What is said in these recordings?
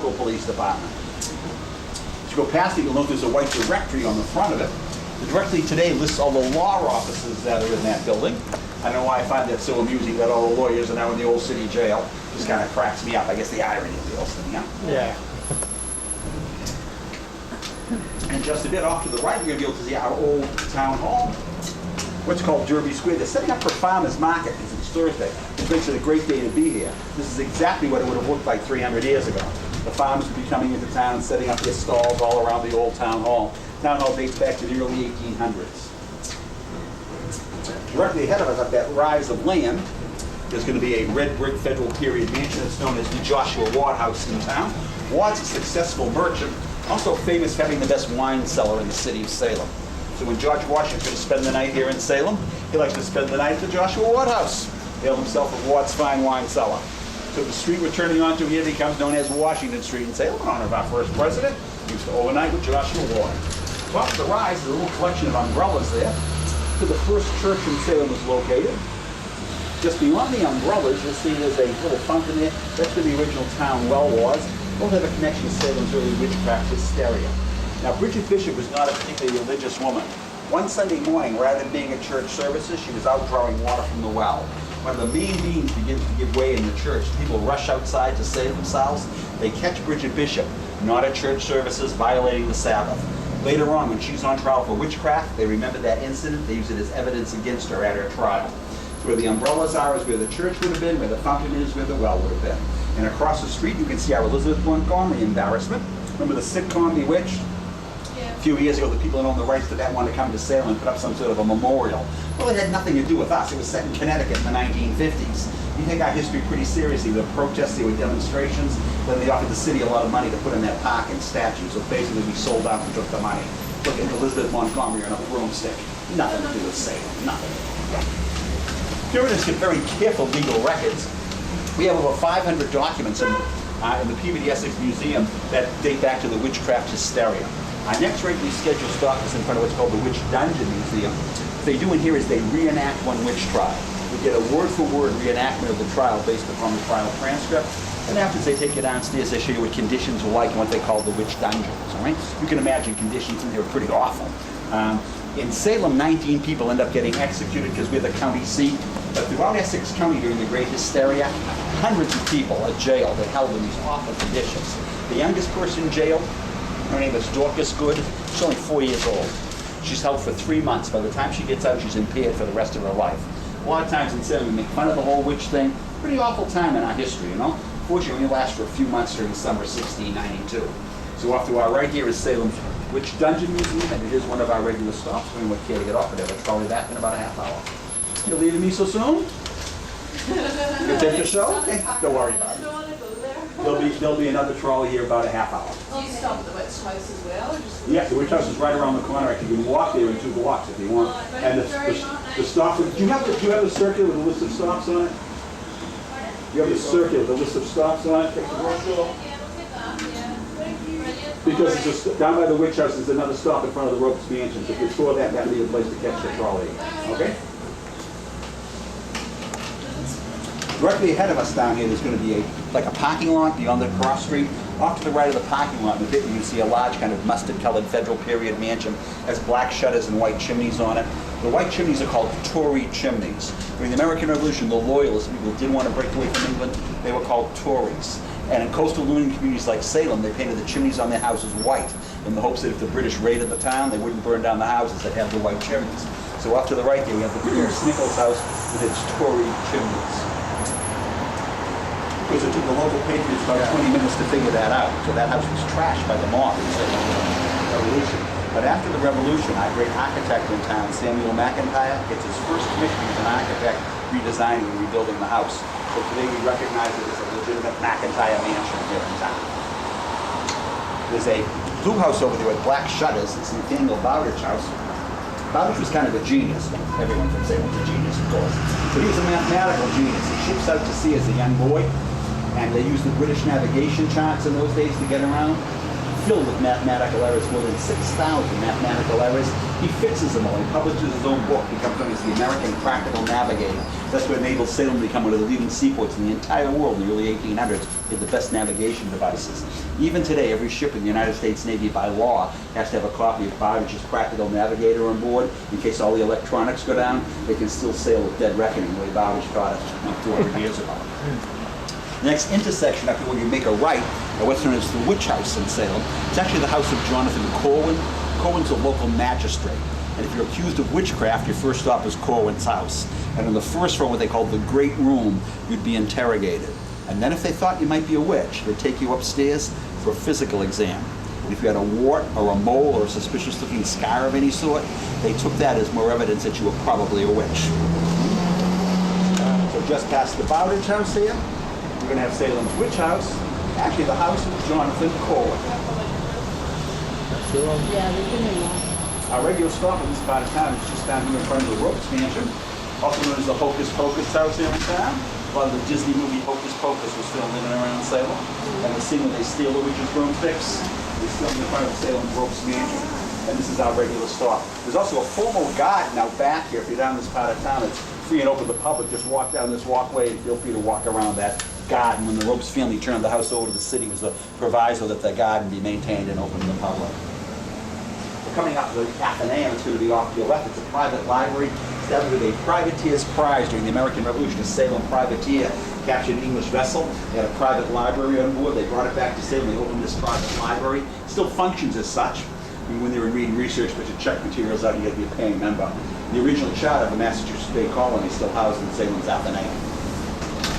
local police department. As you go past it, you'll note there's a white directory on the front of it. The directory today lists all the law offices that are in that building. I don't know why I find that so amusing that all the lawyers are now in the old city jail. Just kind of cracks me up. I guess the irony of the whole thing, yeah? Yeah. And just a bit off to the right, you're going to be able to see our old town hall, what's called Derby Square. They're setting up for farmers market because it's Thursday. It makes it a great day to be here. This is exactly what it would have looked like 300 years ago. The farmers would be coming into town and setting up their stalls all around the old town hall. Town hall dates back to the early 1800s. Directly ahead of us, up that rise of land, there's going to be a red brick federal period mansion that's known as the Joshua Ward House in town. Ward's a successful merchant, also famous for having the best wine cellar in the city of Salem. So when George Washington would spend the night here in Salem, he likes to spend the night at the Joshua Ward House. Hailed himself a Ward's Fine Wine Cellar. So the street we're turning onto here becomes known as Washington Street in Salem, in honor of our first president. He used to overnight with Joshua Ward. So up the rise, there's a little collection of umbrellas there. So the first church in Salem was located. Just beyond the umbrellas, you'll see there's a little fountain there. That's where the original town well was. Both have a connection to Salem's early witchcraft hysteria. Now, Bridget Bishop was not a particularly religious woman. One Sunday morning, rather than being at church services, she was out drawing water from the well. When the main beams begin to give way in the church, people rush outside to save themselves. They catch Bridget Bishop, not at church services, violating the Sabbath. Later on, when she's on trial for witchcraft, they remember that incident. They use it as evidence against her at her trial. So where the umbrellas are is where the church would have been, where the fountain is, where the well would have been. And across the street, you can see our Elizabeth Montgomery embarrassment. Remember the sitcom Bewitched? Yeah. A few years ago, the people that owned the rights to that wanted to come to Salem and put up some sort of a memorial. Well, it had nothing to do with us. It was set in Connecticut in the 1950s. We take our history pretty seriously. There were protests, there were demonstrations. Then they offered the city a lot of money to put in that park and statue. So basically, we sold out and took the money. Look at Elizabeth Montgomery on a broomstick. Nothing to do with Salem. Nothing. Puritans kept very careful legal records. We have over 500 documents in the Peabody Essex Museum that date back to the witchcraft hysteria. Our next regularly scheduled stop is in front of what's called the Witch Dungeon Museum. What they do in here is they reenact one witch trial. We get a word-for-word reenactment of the trial based upon the trial transcript. And afterwards, they take you downstairs, they show you what conditions were like in what they call the witch dungeons, all right? You can imagine conditions in here are pretty awful. In Salem, 19 people end up getting executed because we're the county seat. But throughout Essex County during the Great Hysteria, hundreds of people are jailed and held in these awful conditions. The youngest person jailed, her name is Dorcas Good. She's only 4 years old. She's held for 3 months. By the time she gets out, she's impaired for the rest of her life. A lot of times in Salem, we make fun of the whole witch thing. Pretty awful time in our history, you know? Fortunately, it only lasts for a few months during summer 1692. So off to our right here is Salem's Witch Dungeon Museum, and it is one of our regular stops. We would care to get off of there, but probably back in about a half hour. You're leaving me so soon? You take the show? Okay, don't worry about it. There'll be another trolley here about a half hour. Do you stop at the witch house as well? Or just Yes, the witch house is right around the corner. Actually, you can walk there in 2 blocks if you want. And the stop. Do you have the circular with a list of stops on it? You have the circular with a list of stops on it. Take the brochure. Because it's just down by the witch house, there's another stop in front of the Ropes Mansion. So if you saw that, that'd be the place to catch the trolley. Okay? Directly ahead of us down here, there's going to be like a parking lot beyond the cross street. Off to the right of the parking lot, in a bit, you can see a large kind of mustard-colored federal period mansion. Has black shutters and white chimneys on it. The white chimneys are called Tory chimneys. During the American Revolution, the loyalists, people who didn't want to break away from England, they were called Tories. And in coastal Union communities like Salem, they painted the chimneys on their houses white in the hopes that if the British raided the town, they wouldn't burn down the houses that had the white chimneys. So off to the right there, we have the Pierce Nichols house with its Tory chimneys. Because it took the local patriots about 20 minutes to figure that out. So that house was trashed by the mob in the Revolution. But after the Revolution, our great architect in town, Samuel McIntyre, gets his first commission as an architect redesigning and rebuilding the house. So today we recognize it as a legitimate McIntyre mansion here in town. There's a blue house over there with black shutters. It's Nathaniel Bowditch house. Bowditch was kind of a genius. Everyone can say he's a genius, of course. But he was a mathematical genius. He ships out to sea as a young boy. And they used the British navigation charts in those days to get around, filled with mathematical errors, more than 6,000 mathematical errors. He fixes them all. He publishes his own book, becomes known as the American Practical Navigator. That's what enabled Salem to become one of the leading seaports in the entire world in the early 1800s. They had the best navigation devices. Even today, every ship in the United States Navy by law has to have a copy of Bowditch's Practical Navigator on board. In case all the electronics go down, they can still sail with dead reckoning, the way Bowditch taught us 200 years ago. The next intersection after where you make a right, at what's known as the Witch House in Salem, it's actually the house of Jonathan Corwin. Corwin's a local magistrate. And if you're accused of witchcraft, your first stop is Corwin's house. And on the first floor, what they call the Great Room, you'd be interrogated. And then if they thought you might be a witch, they'd take you upstairs for a physical exam. And if you had a wart or a mole or a suspicious looking scar of any sort, they took that as more evidence that you were probably a witch. So just past the Bowditch house here, we're going to have Salem's Witch House, actually the house of Jonathan Corwin. Yeah, they can hear that. Our regular stop in this part of town is just down here in front of the Ropes Mansion, also known as the Hocus Pocus house here in town. A lot of the Disney movie Hocus Pocus was filmed in and around Salem. And the scene where they steal the witch's broomsticks is filmed in front of Salem Ropes Mansion. And this is our regular stop. There's also a formal garden out back here. If you're down this part of town, it's free and open to the public. Just walk down this walkway and feel free to walk around that garden. When the Ropes family turned the house over to the city, it was a proviso that the garden be maintained and open to the public. Coming up to the Athenaeum, it's going to be off to your left. It's a private library established with a privateer's prize during the American Revolution. A Salem privateer captured an English vessel. They had a private library on board. They brought it back to Salem. They opened this private library. Still functions as such. I mean, when they were reading research, but to check materials out, you had to be a paying member. The original charter of the Massachusetts Bay Colony is still housed in Salem's Athenaeum.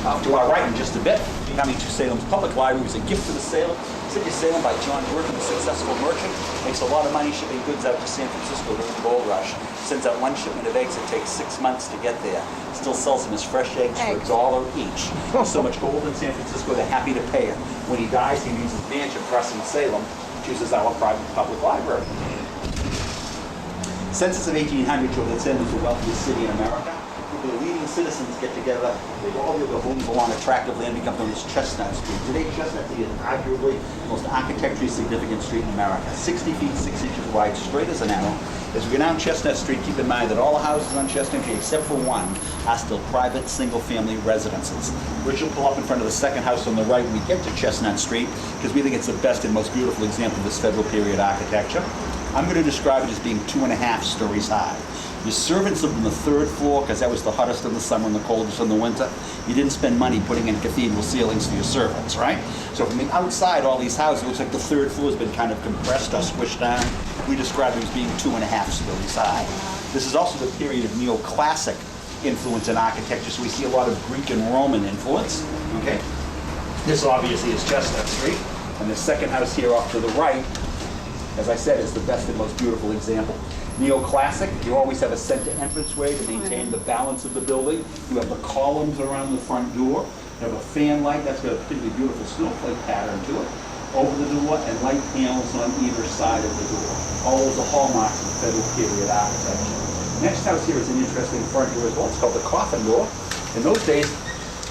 Off to our right in just a bit, coming to Salem's Public Library was a gift to the City of Salem by John Durkin, a successful merchant. Makes a lot of money shipping goods out to San Francisco during the gold rush. Sends out one shipment of eggs. It takes 6 months to get there. Still sells them as fresh eggs for $1 each. There's so much gold in San Francisco, they're happy to pay him. When he dies, he leaves his mansion for us in Salem, chooses our private public library. Census of 1800 showed that Salem was the wealthiest city in America. The leading citizens get together, they all build their homes along a tract of land, becomes known as Chestnut Street. Today, Chestnut Street is arguably the most architecturally significant street in America. 60 feet, 6 inches wide, straight as an arrow. As we go down Chestnut Street, keep in mind that all the houses on Chestnut Street, except for one, are still private, single-family residences. Rich will pull up in front of the second house on the right when we get to Chestnut Street, because we think it's the best and most beautiful example of this federal period architecture. I'm going to describe it as being 2.5 stories high. Your servants lived on the 3rd floor because that was the hottest in the summer and the coldest in the winter. You didn't spend money putting in cathedral ceilings for your servants, right? So from the outside, all these houses, it looks like the 3rd floor has been kind of compressed or squished down. We describe it as being 2.5 stories high. This is also the period of neoclassic influence in architecture, so we see a lot of Greek and Roman influence, okay? This obviously is Chestnut Street, and the second house here off to the right, as I said, is the best and most beautiful example. Neoclassic, you always have a center entranceway to maintain the balance of the building. You have the columns around the front door. You have a fan light that's got a particularly beautiful snowflake pattern to it over the door, and light panels on either side of the door. All those are hallmarks of federal period architecture. Next house here is an interesting front door as well. It's called the coffin door. In those days,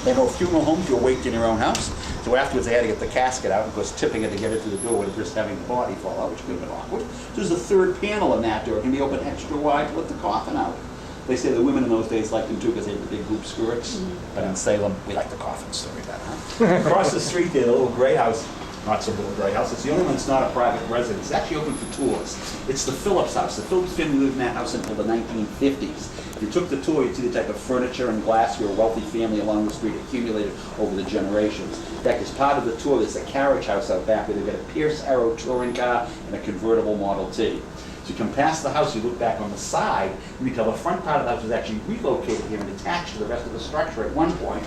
they had no funeral homes. You were waked in your own house. So afterwards, they had to get the casket out, and of course, tipping it to get it to the door and just having the body fall out, which could have been awkward. So there's a 3rd panel in that door. It can be opened extra wide to let the coffin out. They say the women in those days liked them too because they had the big hoop skirts. But in Salem, we like the coffin story better, huh? Across the street there, the little gray house, not so little gray house. It's the only one that's not a private residence. It's actually open for tours. It's the Phillips house. The Phillips family lived in that house until the 1950s. If you took the tour, you'd see the type of furniture and glass your wealthy family along the street accumulated over the generations. In fact, as part of the tour, there's a carriage house out back where they've got a Pierce Arrow touring car and a convertible Model T. So you come past the house, you look back on the side, and you can tell the front part of the house was actually relocated here and attached to the rest of the structure at one point,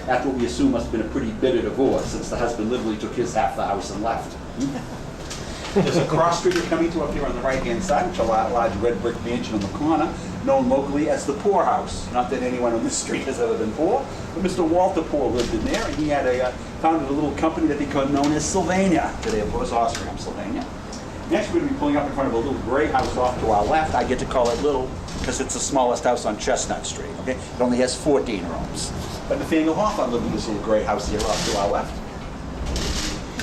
after what we assume must have been a pretty bitter divorce, since the husband literally took his half the house and left. There's a cross street you're coming to up here on the right-hand side, which is a large red brick mansion on the corner, known locally as the Poor House. Not that anyone on this street has ever been poor, but Mr. Walter Poor lived in there, and he had founded a little company that became known as Sylvania. Today, of course, Osram, Sylvania. Next, we're going to be pulling up in front of a little gray house off to our left. I get to call it little because it's the smallest house on Chestnut Street. Okay, it only has 14 rooms. But Nathaniel Hawthorne lived in this little gray house here off to our left.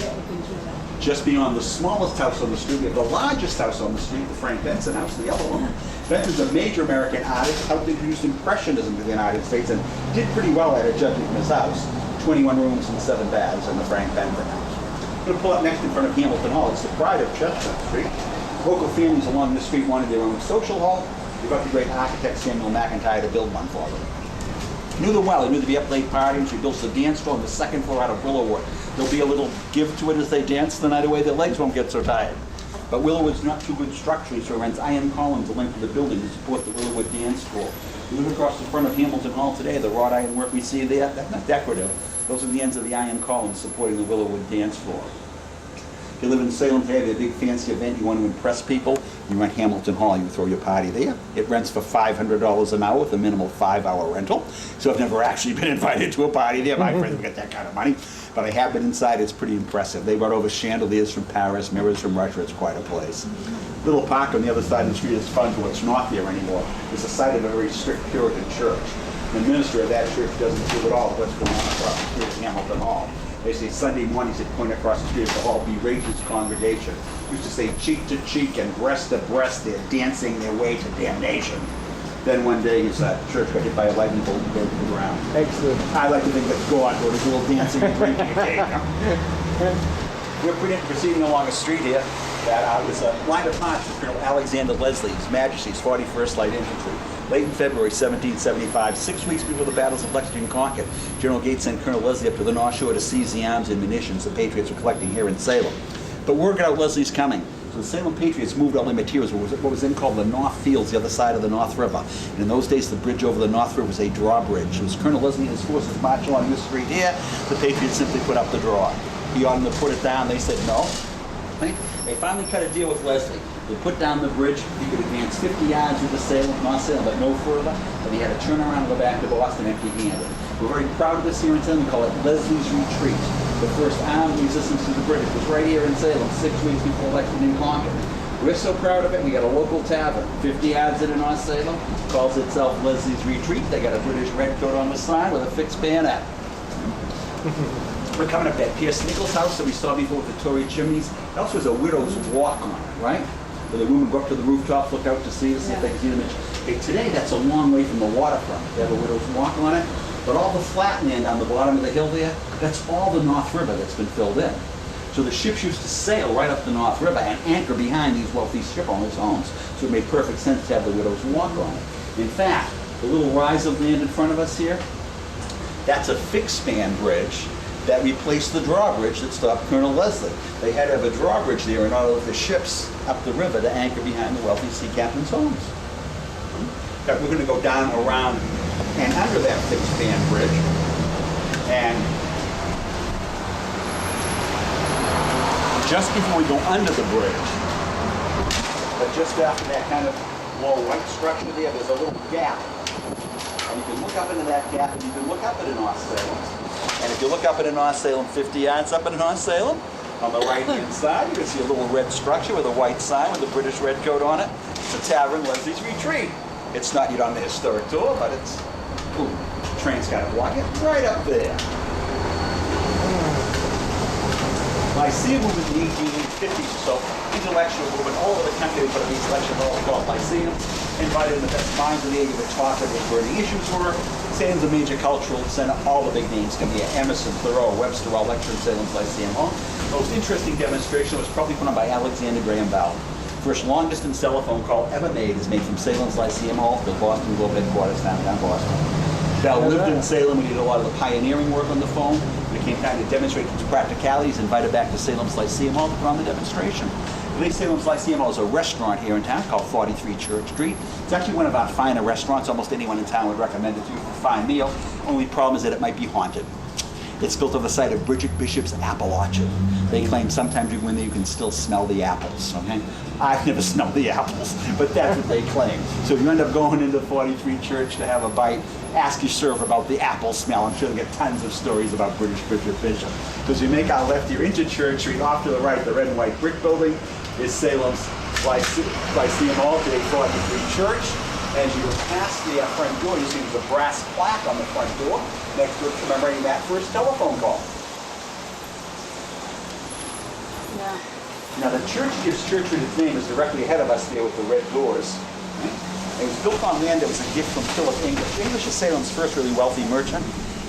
Yeah, we can do that. Just beyond the smallest house on the street, we have the largest house on the street, the Frank Benson house, the other one. Benson's a major American artist, helped introduce Impressionism to the United States and did pretty well at it, judging from his house. 21 rooms and 7 baths in the Frank Benson house. I'm going to pull up next in front of Hamilton Hall. It's the pride of Chestnut Street. Local families along this street wanted their own social hall. They got the great architect Samuel McIntyre to build one for them. Knew them well. He knew there'd be up late parties. He built the dance floor on the second floor out of Willowwood. There'll be a little give to it as they dance the night away. Their legs won't get so tired. But Willowwood's not too good structurally, so it runs iron columns the length of the building to support the Willowwood dance floor. You look across the front of Hamilton Hall today, the wrought iron work we see there, that's not decorative. Those are the ends of the iron columns supporting the Willowwood dance floor. If you live in Salem today, you have a big fancy event, you want to impress people, you rent Hamilton Hall, you throw your party there. It rents for $500 an hour with a minimal 5-hour rental. So I've never actually been invited to a party there. My friends have got that kind of money. But I have been inside, it's pretty impressive. They brought over chandeliers from Paris, mirrors from Russia, it's quite a place. Little park on the other side of the street is fun to what's not there anymore. It's the site of a very strict Puritan church. The minister of that church doesn't approve at all of what's going on across the street at Hamilton Hall. They say Sunday mornings they'd point across the street at the hall, berate his congregation. Used to say cheek to cheek and breast to breast, they're dancing their way to damnation. Then one day his church got hit by a lightning bolt and burned to the ground. Excellent. I like to think that's God, but there's a little dancing and drinking again. We're proceeding along a street here that was a line of march for Colonel Alexander Leslie, His Majesty's 41st Light Infantry. Late in February 1775, 6 weeks before the battles of Lexington and Concord, General Gates sent Colonel Leslie up to the North Shore to seize the arms and munitions the Patriots were collecting here in Salem. But word got out Leslie's coming. So the Salem Patriots moved all their materials, what was then called the North Fields, the other side of the North River. And in those days, the bridge over the North River was a drawbridge. It was Colonel Leslie and his forces march along this street here. The Patriots simply put up the draw. He ought to put it down. They said no. Right? They finally cut a deal with Leslie. They put down the bridge. He could advance 50 yards into Salem, North Salem, but no further. But he had to turn around and go back to Boston empty-handed. We're very proud of this here in Salem. We call it Leslie's Retreat. The first armed resistance to the British was right here in Salem, 6 weeks before Lexington and Concord. We're so proud of it. We got a local tavern, 50 yards into North Salem, calls itself Leslie's Retreat. They got a British red coat on the sign with a fixed bayonet. We're coming up at Pierce Nichols' house that we saw before with the Tory chimneys. That also has a widow's walk on it, right? Where the women go up to the rooftops, look out to see if they can see the image. Hey, today, that's a long way from the waterfront. They have a widow's walk on it. But all the flat land on the bottom of the hill there, that's all the North River that's been filled in. So the ships used to sail right up the North River and anchor behind these wealthy ship owners' homes. So it made perfect sense to have the widow's walk on it. In fact, the little rise of land in front of us here, that's a fixed span bridge that replaced the drawbridge that stopped Colonel Leslie. They had to have a drawbridge there in order for the ships up the river to anchor behind the wealthy sea captains' homes. In fact, we're going to go down, around, and under that fixed span bridge. And just before we go under the bridge, but just after that kind of low white structure there, there's a little gap. And you can look up into that gap, and you can look up into North Salem. And if you look up into North Salem, 50 yards up into North Salem, on the right-hand side, you can see a little red structure with a white sign with a British red coat on it. It's a tavern, Leslie's Retreat. It's not yet on the historic tour, but it's, ooh, the train's kind of blocking it right up there. Lyceum movement in the 1850s or so, intellectual movement all over the country. They put up these lecture halls called Lyceums, invited the best minds of the age to talk about what burning issues were. Salem's a major cultural center. All the big names come here. Emerson, Thoreau, Webster all lecture in Salem's Lyceum Hall. The most interesting demonstration was probably put on by Alexander Graham Bell. First long-distance telephone call ever made is made from Salem's Lyceum Hall to the Boston Globe headquarters downtown Boston. Bell lived in Salem. We did a lot of the pioneering work on the phone. When it came time to demonstrate its practicalities, invited back to Salem's Lyceum Hall to put on the demonstration. Today, Salem's Lyceum Hall is a restaurant here in town called 43 Church Street. It's actually one of our finer restaurants. Almost anyone in town would recommend it to you for a fine meal. Only problem is that it might be haunted. It's built on the site of Bridget Bishop's apple orchard. They claim sometimes you go in there, you can still smell the apples, okay? I've never smelled the apples, but that's what they claim. So if you end up going into 43 Church to have a bite, ask your server about the apple smell. I'm sure they'll get tons of stories about British Bridget Bishop. So as you make our left here into Church Street, off to the right, the red and white brick building is Salem's Lyceum Hall, today 43 Church. As you pass the front door, you see there's a brass plaque on the front door next to it commemorating that first telephone call. Yeah. Now the church gives Churchwood its name is directly ahead of us there with the red doors. Right? It was built on land that was a gift from Philip English. English is Salem's first really wealthy merchant.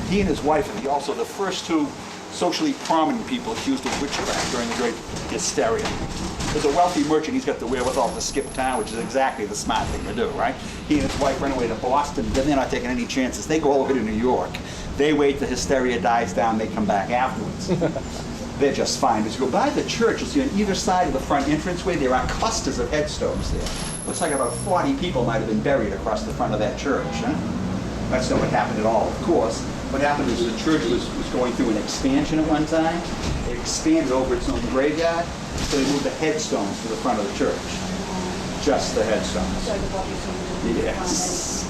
He and his wife are also the first two socially prominent people accused of witchcraft during the Great Hysteria. As a wealthy merchant, he's got the wherewithal to skip town, which is exactly the smart thing to do, right? He and his wife run away to Boston, then they're not taking any chances. They go all the way to New York. They wait, the hysteria dies down, they come back afterwards. They're just fine. As you go by the church, you'll see on either side of the front entranceway, there are clusters of headstones there. Looks like about 40 people might have been buried across the front of that church. Huh? That's not what happened at all, of course. What happened is the church was going through an expansion at one time. It expanded over its own graveyard, so they moved the headstones to the front of the church. Just the headstones. So the bodies were Yes.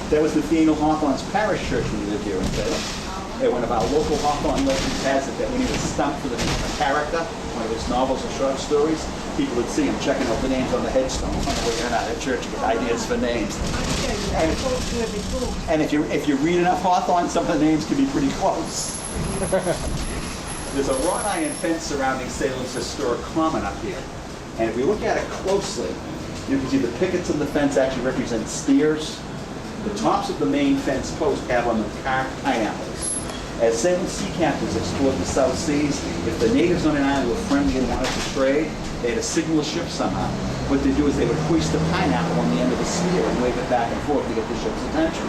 That was Nathaniel Hawthorne's parish church when he lived here in Salem. And one of our local Hawthorne legends has it that when he was stumped for the character, one of his novels or short stories, people would see him checking out the names on the headstone on the way in and out of church to get ideas for names. And if you read enough Hawthorne, some of the names can be pretty close. There's a wrought iron fence surrounding Salem's historic common up here. And if we look at it closely, you can see the pickets of the fence actually represent spears. The tops of the main fence post have on them carved pineapples. As Salem sea captains explored the South Seas, if the natives on an island were friendly and wanted to trade, they had to signal a ship somehow. What they do is they would hoist a pineapple on the end of a spear and wave it back and forth to get the ship's attention.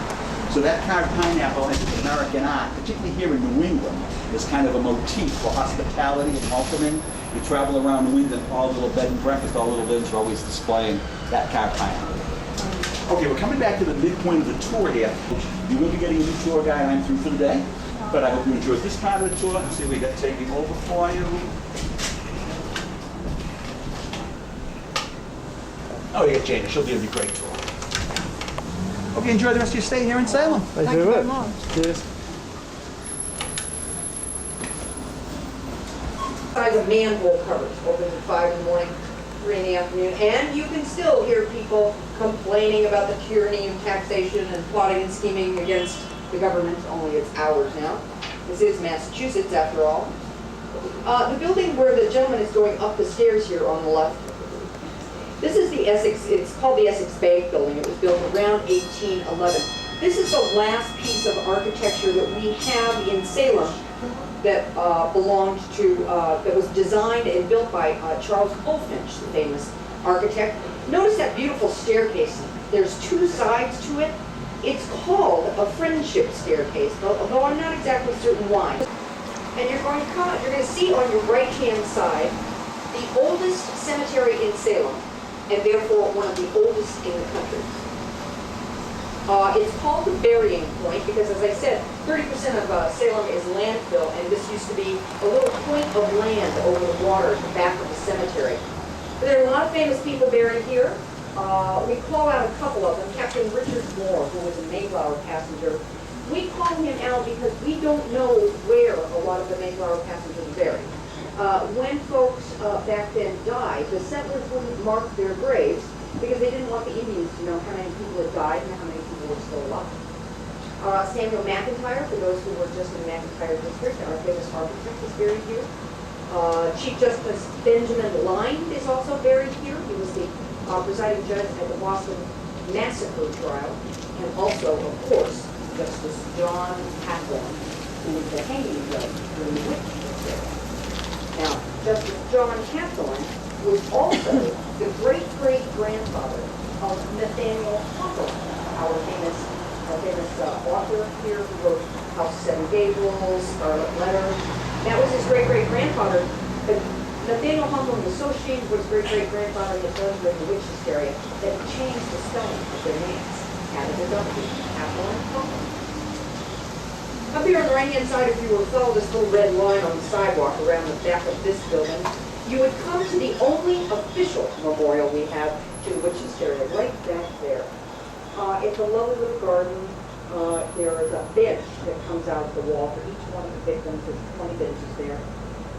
So that carved pineapple entered American art, particularly here in New England, is kind of a motif for hospitality and welcoming. You travel around New England, all little bed and breakfast, all little inns are always displaying that carved pineapple. Okay, we're coming back to the midpoint of the tour here. You will be getting a new tour guide I'm through for the day, but I hope you enjoyed this part of the tour. Let's see what we got taking over for you. Oh, you got Jana. She'll give you a great tour. Hope you enjoy the rest of your stay here in Salem. Thank you very much. Cheers. Size of manhole covers, opens at 5 in the morning, 3 in the afternoon, and you can still hear people complaining about the tyranny of taxation and plotting and scheming against the government, only it's ours now. This is Massachusetts, after all. The building where the gentleman is going up the stairs here on the left, this is the Essex, it's called the Essex Bank Building. It was built around 1811. This is the last piece of architecture that we have in Salem that belonged to, that was designed and built by Charles Bulfinch, the famous architect. Notice that beautiful staircase. There's 2 sides to it. It's called a friendship staircase, although I'm not exactly certain why. And you're going to see on your right-hand side the oldest cemetery in Salem, and therefore one of the oldest in the country. It's called the burying point because, as I said, 30% of Salem is landfill, and this used to be a little point of land over the water at the back of the cemetery. But there are a lot of famous people buried here. We call out a couple of them. Captain Richard Moore, who was a Mayflower passenger. We call him out because we don't know where a lot of the Mayflower passengers are buried. When folks back then died, the settlers wouldn't mark their graves because they didn't want the Indians to know how many people had died and how many people were still alive. Samuel McIntyre, for those who were just in McIntyre District, our famous architect, is buried here. Chief Justice Benjamin Lyne is also buried here. He was the presiding judge at the Boston Massacre trial, and also, of course, Justice John Hathorne, who was the hanging judge during the witch trial. Now, Justice John Hathorne was also the great-great-grandfather of Nathaniel Hawthorne, our famous author here who wrote House of Seven Gables, Scarlet Letter. That was his great-great-grandfather. But Nathaniel Hawthorne was so ashamed of his great-great-grandfather had done during the witch hysteria that he changed the spelling of their names. Added a W, Hathorne, Hawthorne. Up here on the right-hand side, if you were to follow this little red line on the sidewalk around the back of this building, you would come to the only official memorial we have to the witch hysteria, right back there. It's a lovely little garden. There is a bench that comes out of the wall for each one of the victims. There's 20 benches there.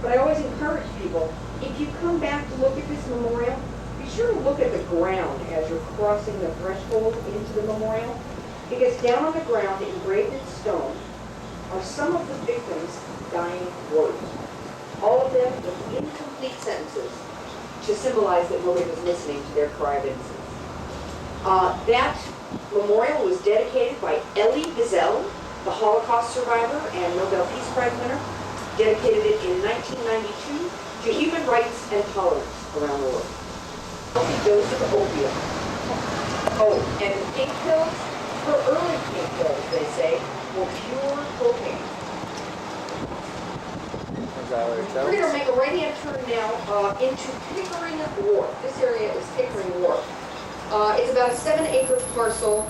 But I always encourage people, if you come back to look at this memorial, be sure to look at the ground as you're crossing the threshold into the memorial, because down on the ground, engraved in stone, are some of the victims' dying words. All of them with incomplete sentences to symbolize that nobody was listening to their cry of innocence. That memorial was dedicated by Elie Wiesel, the Holocaust survivor and Nobel Peace Prize winner. Dedicated it in 1992 to human rights and tolerance around the world. Dose of opium. Oh, and the pink pills, her early pink pills, they say, were pure cocaine. We're going to make a right-hand turn now into Pickering Wharf. This area is Pickering Wharf. It's about a 7-acre parcel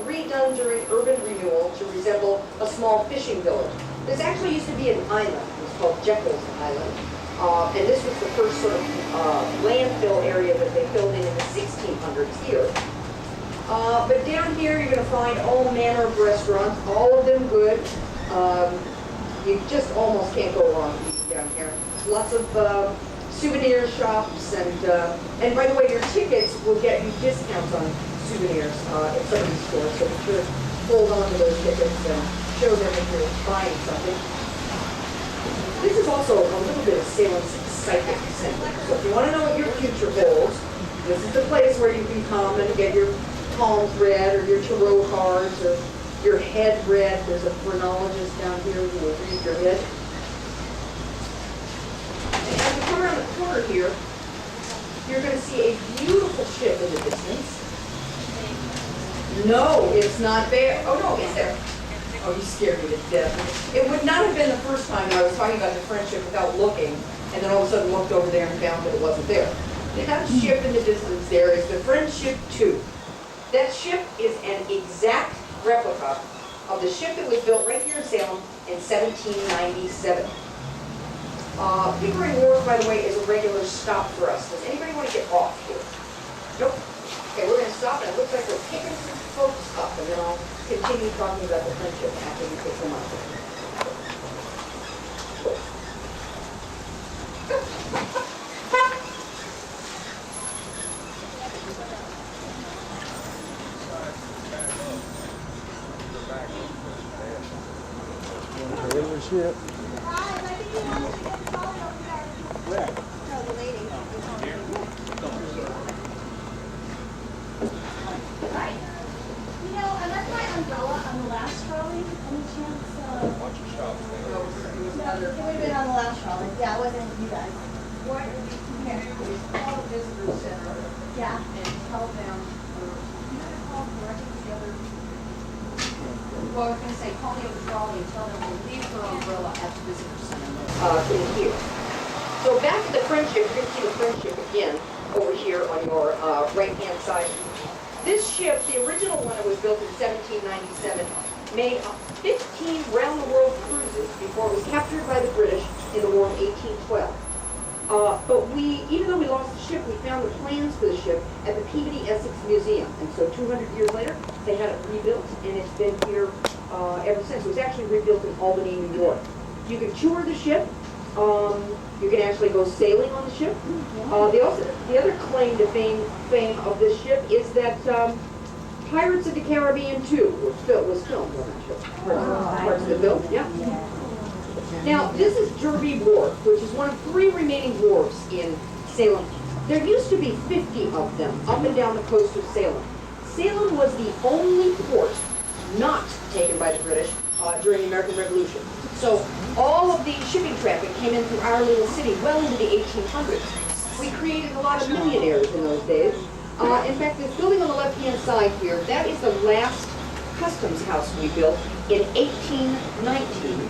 redone during urban renewal to resemble a small fishing village. This actually used to be an island. It was called Jekyll's Island. And this was the first sort of landfill area that they filled in the 1600s here. But down here you're going to find all manner of restaurants, all of them good. You just almost can't go wrong down here. Lots of souvenir shops, and by the way, your tickets will get you discounts on souvenirs at some of these stores, so be sure to hold on to those tickets and show them if you're buying something. This is also a little bit of Salem's psychic center. So if you want to know what your future holds, this is the place where you can come and get your palms read, or your tarot cards, or your head read. There's a phrenologist down here who will read your head. And as we come around the corner here, you're going to see a beautiful ship in the distance. No, it's not there. Oh, no, it's there. Oh, you scared me to death. It would not have been the first time I was talking about the friendship without looking, and then all of a sudden looked over there and found that it wasn't there. That ship in the distance there is the Friendship 2. That ship is an exact replica of the ship that was built right here in Salem in 1797. Pickering Wharf, by the way, is a regular stop for us. Does anybody want to get off here? Nope. Okay, we're going to stop, and it looks like we're picking some folks up, and then I'll continue talking about the friendship after we pick them up. Ship. Where? No, the lady. You know, I left my umbrella on the last trolley. Any chance? Watch your shop. No, it would have been on the last trolley. Yeah, it wasn't you guys. What you can do is call the visitor center Yeah. and tell them, or you gotta call directly the other. Well, I was gonna say, call the other trolley and tell them to leave her umbrella at the visitor center. In here. So back to the Friendship, you're going to see the Friendship again over here on your right-hand side. This ship, the original one that was built in 1797, made 15 round-the-world cruises before it was captured by the British in the War of 1812. But even though we lost the ship, we found the plans for the ship at the Peabody Essex Museum. And so 200 years later, they had it rebuilt, and it's been here ever since. It was actually rebuilt in Albany, New York. You can tour the ship. You can actually go sailing on the ship. The other claim to fame of this ship is that Pirates of the Caribbean 2 was filmed on that ship. Parts of the film, yeah. Now, this is Derby Wharf, which is one of 3 remaining wharfs in Salem. There used to be 50 of them up and down the coast of Salem. Salem was the only port not taken by the British during the American Revolution. So all of the shipping traffic came in through our little city well into the 1800s. We created a lot of millionaires in those days. In fact, this building on the left-hand side here, that is the last customs house we built in 1819.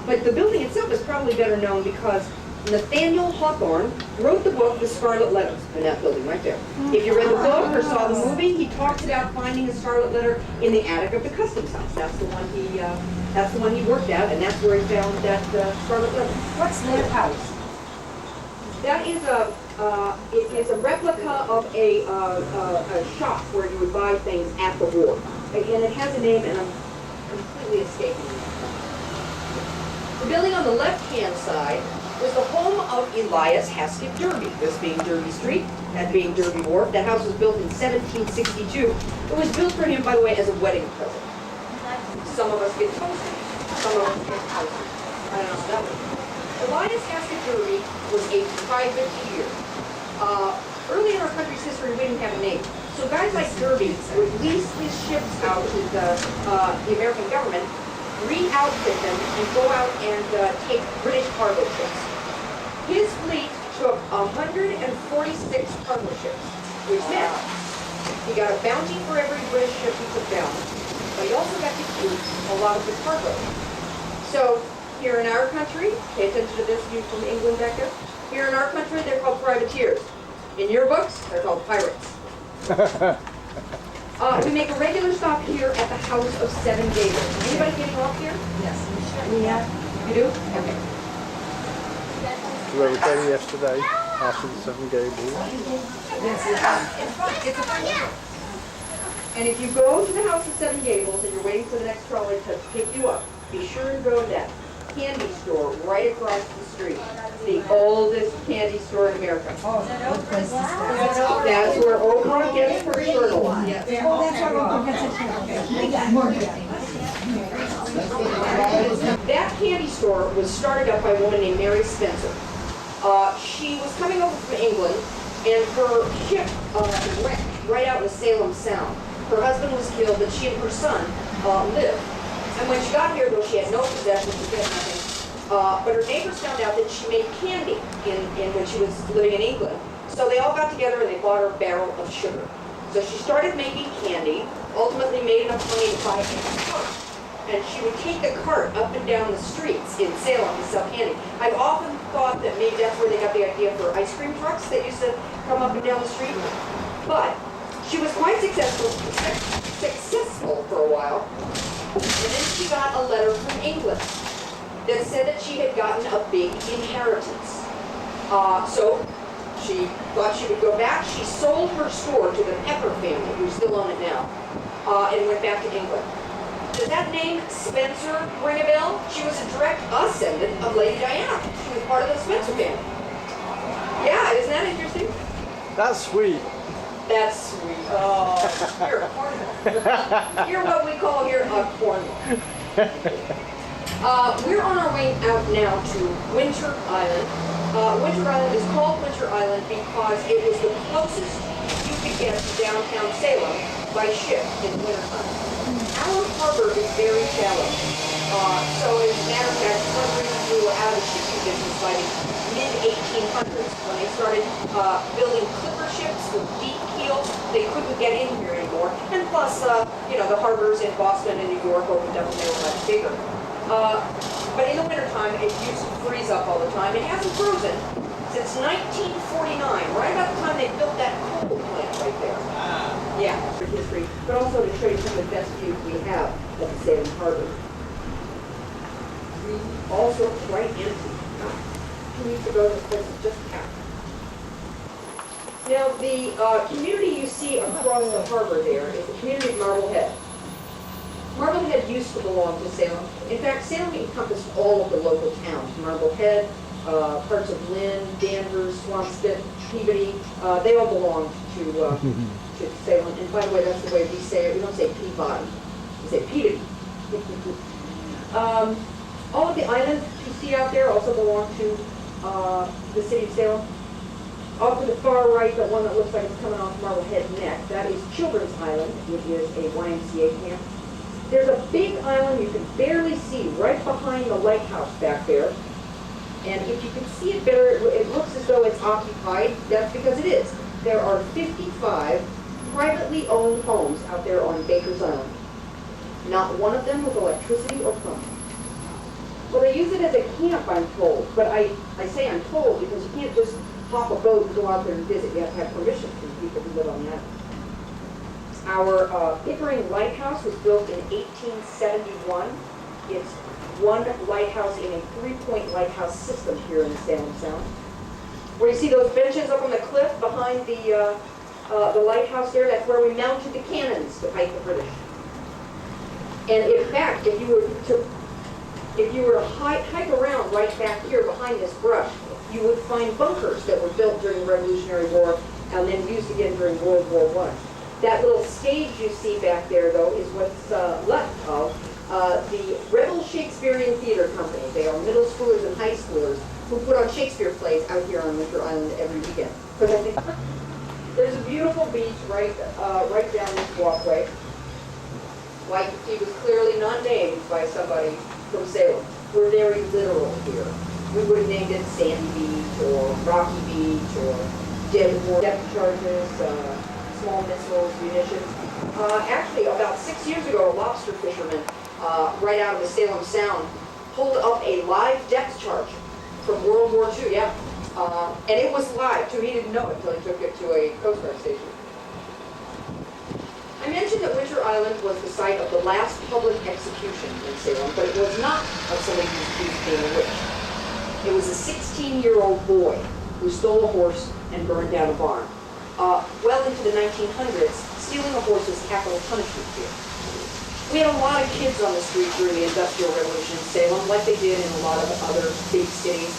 But the building itself is probably better known because Nathaniel Hawthorne wrote the book, The Scarlet Letter, in that building right there. If you read the book or saw the movie, he talks about finding a scarlet letter in the attic of the customs house. That's the one he worked at, and that's where he found that scarlet letter. What's that house? That is it is a replica of a shop where you would buy things at the war. And it has a name, and I'm completely escaping it. The building on the left-hand side was the home of Elias Haskett Derby, this being Derby Street, that being Derby Wharf. That house was built in 1762. It was built for him, by the way, as a wedding present. Some of us get toasted, some of us get toasted. I don't know how that was. Elias Ascot Derby was a private pier. Early in our country's history, we didn't have a name. So guys like Derby would lease these ships out to the American government, re-outfit them, and go out and take British cargo ships. His fleet took 146 cargo ships, which meant he got a bounty for every British ship he took down, but he also got to keep a lot of the cargo. So here in our country, pay attention to this, you from England back there. Here in our country, they're called privateers. In your books, they're called pirates. We make a regular stop here at the House of Seven Gables. Anybody getting off here? Yes. You do? Okay. Where we came yesterday, after the Seven Gables. It's a fun. And if you go to the House of Seven Gables and you're waiting for the next trolley to pick you up, be sure to go to that candy store right across the street. The oldest candy store in America. That's where Oprah gets her turtle. That candy store was started up by a woman named Mary Spencer. She was coming over from England, and her ship wrecked right out in the Salem Sound. Her husband was killed, but she and her son lived. And when she got here, though she had no possessions, she had nothing, but her neighbors found out that she made candy in when she was living in England. So they all got together and they bought her a barrel of sugar. So she started making candy, ultimately made enough money to buy a cart. And she would take the cart up and down the streets in Salem to sell candy. I've often thought that maybe that's where they got the idea for ice cream trucks that used to come up and down the street. But she was quite successful for a while. And then she got a letter from England that said that she had gotten a big inheritance. So she thought she would go back. She sold her store to the Pepper family, who still own it now, and went back to England. Does that name Spencer ring a bell? She was a direct ascendant of Lady Diana. She was part of the Spencer family. Yeah, isn't that interesting? That's sweet. That's sweet. Oh, you're a Cornwall. You're what we call here a Cornwall. We're on our way out now to Winter Island. Winter Island is called Winter Island because it was the closest you could get to downtown Salem by ship in wintertime. Our harbor is very shallow. So as a matter of fact, one reason we were out of the shipping business by the mid-1800s when they started building clipper ships with deep keels. They couldn't get in here anymore. And plus, the harbors in Boston and New York opened up and they were much bigger. But in the wintertime, it used to freeze up all the time. It hasn't frozen since 1949, right about the time they built that coal plant right there. Yeah, for history, but also to show you some of the best views we have of the Salem Harbor. Also quite empty. 2 weeks ago, this place was just packed. Now, the community you see across the harbor there is the community of Marblehead. Marblehead used to belong to Salem. In fact, Salem encompassed all of the local towns. Marblehead, parts of Lynn, Danvers, Swampscott, Peabody, they all belonged to Salem. And by the way, that's the way we say it. We don't say Peabody. We say Peabody. All of the islands you see out there also belong to the city of Salem. Off to the far right, the one that looks like it's coming off Marblehead Neck, that is Children's Island, which is a YMCA camp. There's a big island you can barely see right behind the lighthouse back there. And if you can see it better, it looks as though it's occupied. That's because it is. There are 55 privately owned homes out there on Baker's Island. Not one of them with electricity or plumbing. Well, they use it as a camp, I'm told. But I say I'm told because you can't just hop a boat and go out there and visit. You have to have permission from the people who live on the island. Our Pickering Lighthouse was built in 1871. It's one lighthouse in a three-point lighthouse system here in the Salem Sound. Where you see those benches up on the cliff behind the lighthouse there, that's where we mounted the cannons to fight the British. And in fact, if you were to hike around right back here behind this brush, you would find bunkers that were built during the Revolutionary War and then used again during World War I. That little stage you see back there, though, is what's left of The Rebel Shakespearean Theater Company. They are middle schoolers and high schoolers who put on Shakespeare plays out here on Winter Island every weekend. Because I think there's a beautiful beach right down this walkway. Waikiki was clearly not named by somebody from Salem. We're very literal here. We would have named it Sandy Beach or Rocky Beach or depth charges, small missiles, munitions. Actually, about 6 years ago, a lobster fisherman right out of the Salem Sound pulled up a live depth charge from World War II, yeah. And it was live, too. He didn't know it until he took it to a Coast Guard station. I mentioned that Winter Island was the site of the last public execution in Salem, but it was not of somebody who's accused of being a witch. It was a 16-year-old boy who stole a horse and burned down a barn. Well into the 1900s, stealing a horse was capital punishment here. We had a lot of kids on the street during the Industrial Revolution in Salem, like they did in a lot of other big cities.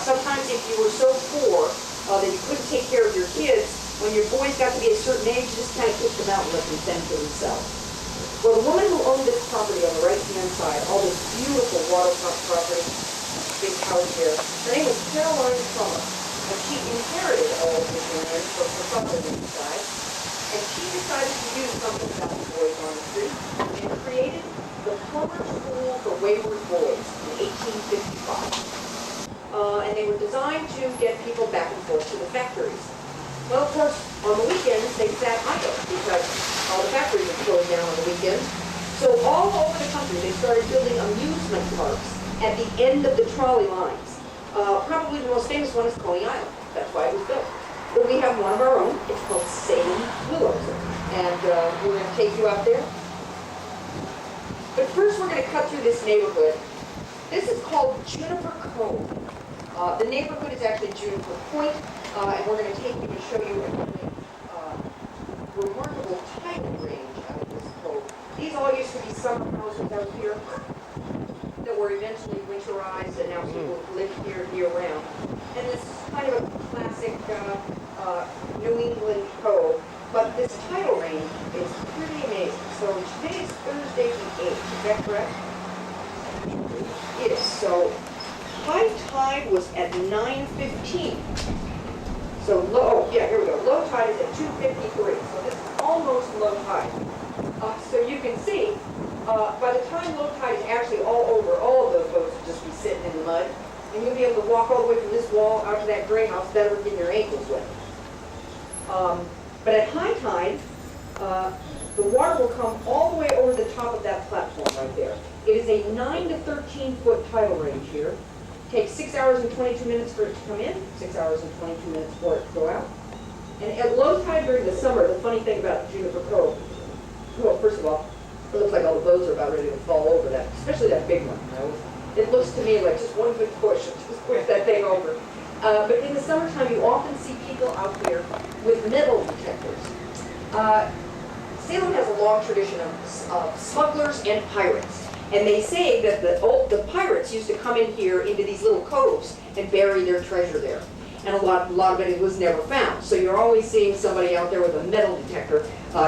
Sometimes if you were so poor that you couldn't take care of your kids, when your boys got to be a certain age, you just kind of kicked them out and let them fend for themselves. Well, the woman who owned this property on the right-hand side, all this beautiful waterfront property, big house here, her name was Caroline Trolley, and she inherited all of this land from her father on the side, and she decided to do something about the boys on the street, and created the Plumber School for Wayward Boys in 1855. And they were designed to get people back and forth to the factories. Well, of course, on the weekends, they sat idle because all the factories were closed down on the weekends. So all over the country, they started building amusement parks at the end of the trolley lines. Probably the most famous one is Coney Island. That's why it was built. But we have one of our own. It's called Salem Willows. And we're going to take you out there. But first, we're going to cut through this neighborhood. This is called Juniper Cove. The neighborhood is actually Juniper Point. And we're going to take you and show you a really remarkable tidal range out of this cove. These all used to be summer houses out here that were eventually winterized, and now people live here year-round. And this is kind of a classic New England cove, but this tidal range is pretty amazing. So today is Thursday the 8th, is that correct? It is. So high tide was at 9:15. So low, yeah, here we go. Low tide is at 2:53. So this is almost low tide. So you can see, by the time low tide is actually all over, all of those boats will just be sitting in the mud. And you'll be able to walk all the way from this wall out to that gray house without ever getting your ankles wet. But at high tide, the water will come all the way over the top of that platform right there. It is a 9 to 13 foot tidal range here. Takes 6 hours and 22 minutes for it to come in, 6 hours and 22 minutes for it to go out. And at low tide during the summer, the funny thing about Juniper Cove, well, first of all, it looks like all the boats are about ready to fall over that, especially that big one. You know? It looks to me like just one good push and just push that thing over. But in the summertime, you often see people out here with metal detectors. Salem has a long tradition of smugglers and pirates. And they say that the pirates used to come in here into these little coves and bury their treasure there. And a lot of it was never found. So you're always seeing somebody out there with a metal detector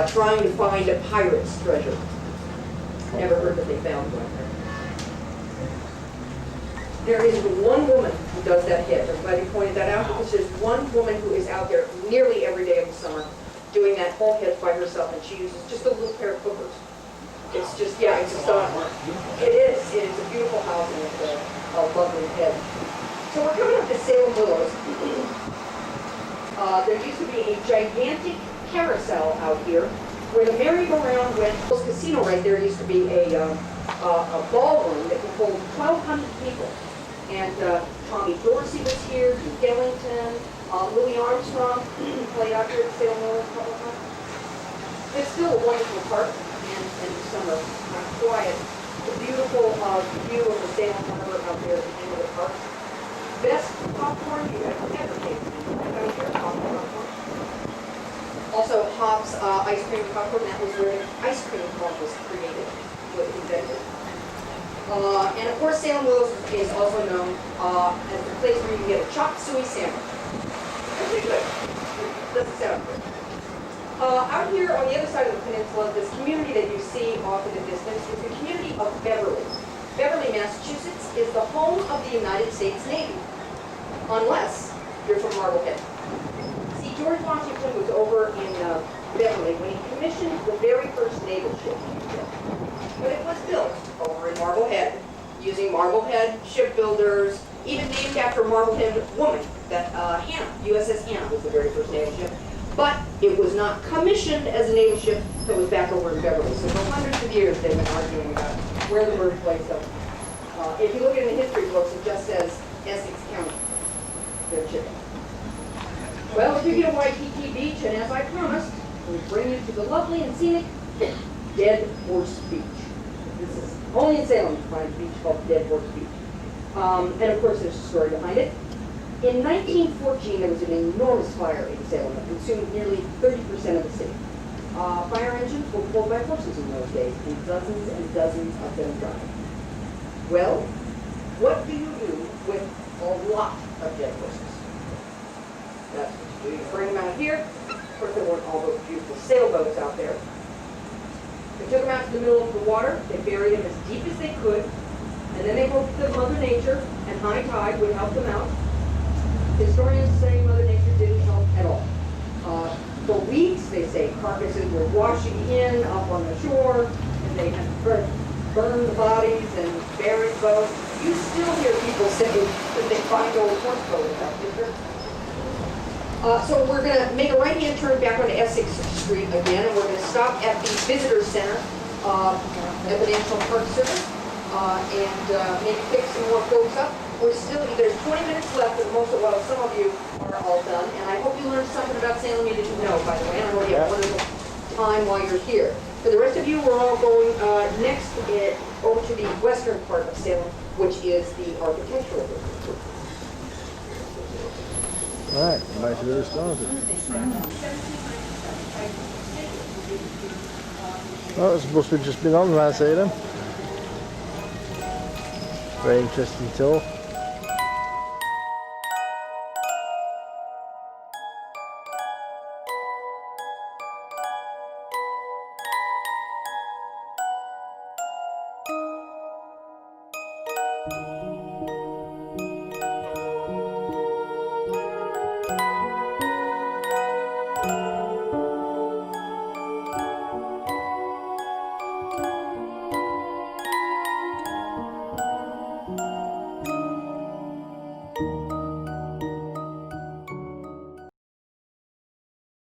trying to find a pirate's treasure. Never heard that they found one. There is one woman who does that hit. I'm glad you pointed that out, because there's one woman who is out there nearly every day of the summer doing that whole hit by herself, and she uses just a little pair of clippers. It's just, yeah, it's just it is a beautiful house, and it's a lovely head. So we're coming up to Salem Willows. There used to be a gigantic carousel out here where the merry-go-round went. The casino right there used to be a ballroom that could hold 1,200 people. And Tommy Dorsey was here, Duke Ellington, Louis Armstrong played out here at Salem Willows a couple of times. It's still a wonderful park, and in the summer, quiet. The beautiful view of the Salem Harbor out there at the end of the park. Best popcorn you ever tasted. Out here, popcorn. Also, Hobbs ice cream popcorn. That was where ice cream cone was created, was invented. And of course, Salem Willows is also known as the place where you can get a chop suey sandwich. Pretty good. Doesn't sound good. Out here on the other side of the peninsula, this community that you see off in the distance is the community of Beverly. Beverly, Massachusetts is the home of the United States Navy, unless you're from Marblehead. See, George Washington was over in Beverly when he commissioned the very first naval ship. But it was built over in Marblehead, using Marblehead shipbuilders, even named after a Marblehead woman, that Hannah, USS Hannah was the very first naval ship. But it was not commissioned as a naval ship that was back over in Beverly. So for hundreds of years they've been arguing about where the birthplace of. If you look at it in the history books, it just says Essex County, their shipping. Well, we get to Waikiki Beach, and as I promised, we bring you to the lovely and scenic Dead Horse Beach. This is only in Salem you find a beach called Dead Horse Beach. And of course there's a story behind it. In 1914, there was an enormous fire in Salem that consumed nearly 30% of the city. Fire engines were pulled by horses in those days, and dozens of them died. Well, what do you do with a lot of dead horses? That's what you do. You bring them out here. Of course, there weren't all those beautiful sailboats out there. They took them out to the middle of the water. They buried them as deep as they could, and then they hoped that Mother Nature and high tide would help them out. Historians say Mother Nature didn't help at all. For weeks, they say, carcasses were washing in up on the shore, and they had burned the bodies and buried boats. You still hear people say that they find old horse boats out there. So we're going to make a right-hand turn back onto Essex Street again, and we're going to stop at the Visitor Center at the National Park Service and maybe pick some more folks up. There's 20 minutes left, and some of you are all done, and I hope you learned something about Salem you didn't know, by the way, and I hope you have a wonderful time while you're here. For the rest of you, we're all going next over to the western part of Salem, which is the architectural district. All right, back to where we started. Oh, it's supposed to have just been on last Salem. Very interesting tour.